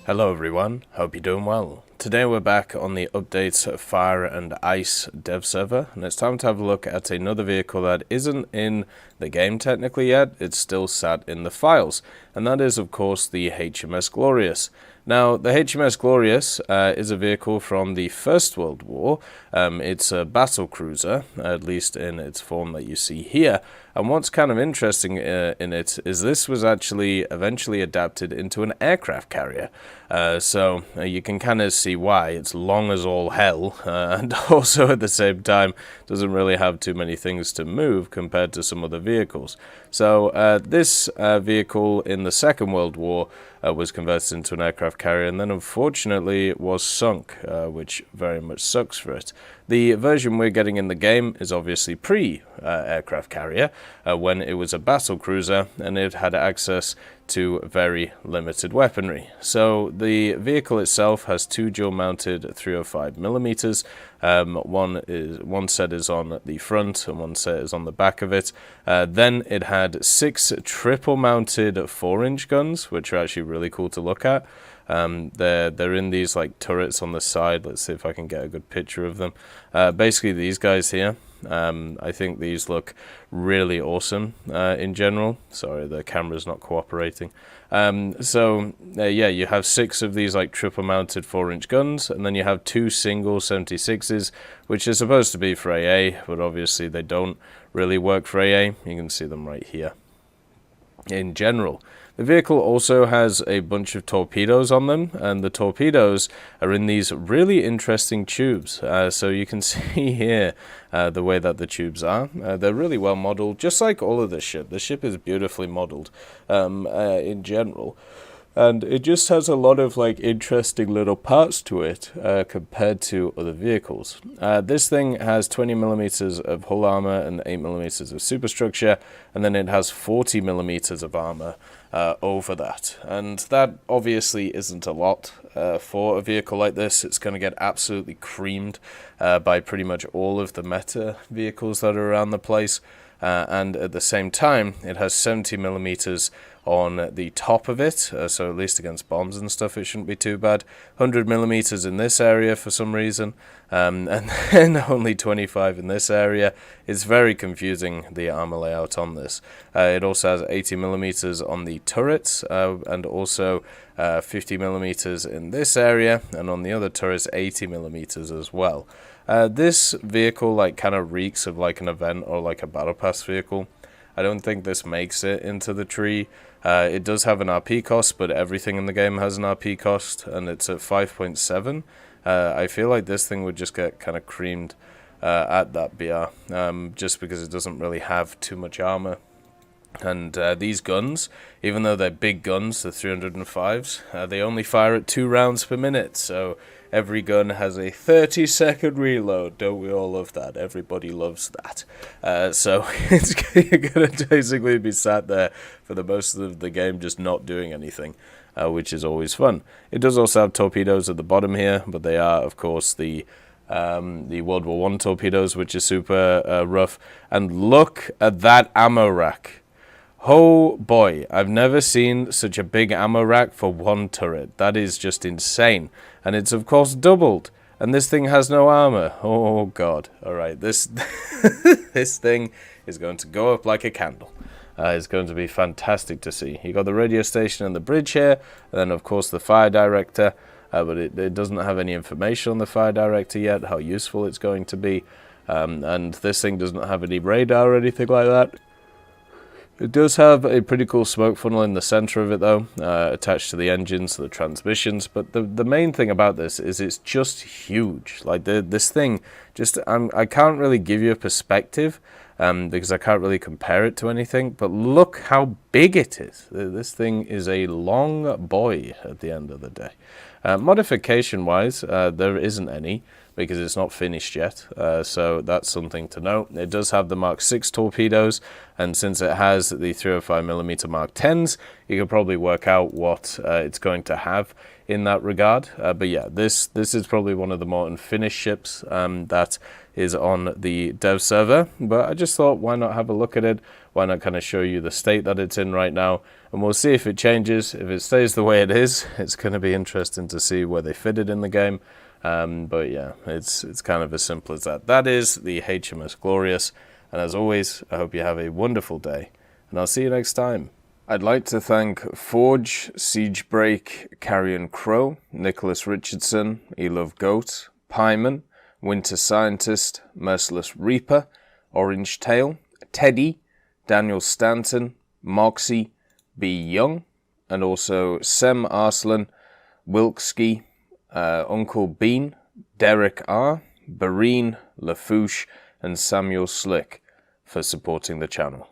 Hello everyone, hope you're doing well. Today we're back on the Updates Fire and Ice dev server, and it's time to have a look at another vehicle that isn't in the game technically yet, it's still sat in the files, and that is of course the HMS Glorious. Now, the HMS Glorious is a vehicle from the First World War. It's a battle cruiser, at least in its form that you see here. And what's kind of interesting in it is this was actually eventually adapted into an aircraft carrier. So you can kind of see why. It's long as all hell, and also at the same time doesn't really have too many things to move compared to some other vehicles. So this vehicle in the Second World War was converted into an aircraft carrier, and then unfortunately it was sunk, which very much sucks for it. The version we're getting in the game is obviously pre-aircraft carrier, when it was a battle cruiser and it had access to very limited weaponry. So the vehicle itself has two dual-mounted 305mm. One set is on the front and one set is on the back of it. Then it had 6 triple-mounted 4-inch guns, which are actually really cool to look at. They're in these like turrets on the side. Let's see if I can get a good picture of them. Basically these guys here. I think these look really awesome in general. Sorry, the camera's not cooperating. Yeah, you have 6 of these like triple mounted 4-inch guns, and then you have 2 single 76s, which are supposed to be for AA, but obviously they don't really work for AA. You can see them right here. In general, the vehicle also has a bunch of torpedoes on them, and the torpedoes are in these really interesting tubes. So you can see here the way that the tubes are. They're really well modeled, just like all of this ship. The ship is beautifully modeled in general. And it just has a lot of like interesting little parts to it compared to other vehicles. This thing has 20mm of hull armor and 8mm of superstructure, and then it has 40mm of armor over that. And that obviously isn't a lot for a vehicle like this. It's going to get absolutely creamed by pretty much all of the meta vehicles that are around the place. And at the same time, it has 70mm on the top of it, so at least against bombs and stuff it shouldn't be too bad. 100mm in this area for some reason, and then only 25 in this area. It's very confusing, the armor layout on this. It also has 80mm on the turrets, and also 50mm in this area, and on the other turrets 80mm as well. This vehicle like kind of reeks of like an event or like a battle pass vehicle. I don't think this makes it into the tree. It does have an RP cost, but everything in the game has an RP cost, and it's at 5.7. I feel like this thing would just get kind of creamed at that BR, just because it doesn't really have too much armor. And these guns, even though they're big guns, the 305s, they only fire at 2 rounds per minute, so every gun has a 30-second reload. Don't we all love that? Everybody loves that. So you're going to basically be sat there for the most of the game just not doing anything, which is always fun. It does also have torpedoes at the bottom here, but they are, of course, the World War I torpedoes, which is super rough. And look at that ammo rack. Oh boy, I've never seen such a big ammo rack for one turret. That is just insane. And it's of course doubled. And this thing has no armor. Oh god. Alright, this this thing is going to go up like a candle. It's going to be fantastic to see. You got the radio station and the bridge here, and then of course the fire director. But it doesn't have any information on the fire director yet, how useful it's going to be. And this thing doesn't have any radar or anything like that. It does have a pretty cool smoke funnel in the center of it though, attached to the engines, the transmissions, but the main thing about this is it's just huge. Like this thing, just I can't really give you a perspective because I can't really compare it to anything, but look how big it is. This thing is a long boy at the end of the day. Modification wise, there isn't any, because it's not finished yet, so that's something to note. It does have the Mark 6 torpedoes, and since it has the 305mm Mark 10s, you can probably work out what it's going to have in that regard. But yeah, this is probably one of the more unfinished ships that is on the dev server, but I just thought, why not have a look at it? Why not kind of show you the state that it's in right now? And we'll see if it changes. If it stays the way it is, it's going to be interesting to see where they fit it in the game. But yeah, it's kind of as simple as that. That is the HMS Glorious. And as always, I hope you have a wonderful day, and I'll see you next time. I'd like to thank Forge, Siegebreak, Carrion Crow, Nicholas Richardson, Elove Goat, Pyman, Winter Scientist, Merciless Reaper, Orange Tail, Teddy, Daniel Stanton, Moxie, B. Young, and also Sem Arslan, Wilkski, Uncle Bean, Derek R., Bareen, Lafouche, and Samuel Slick for supporting the channel.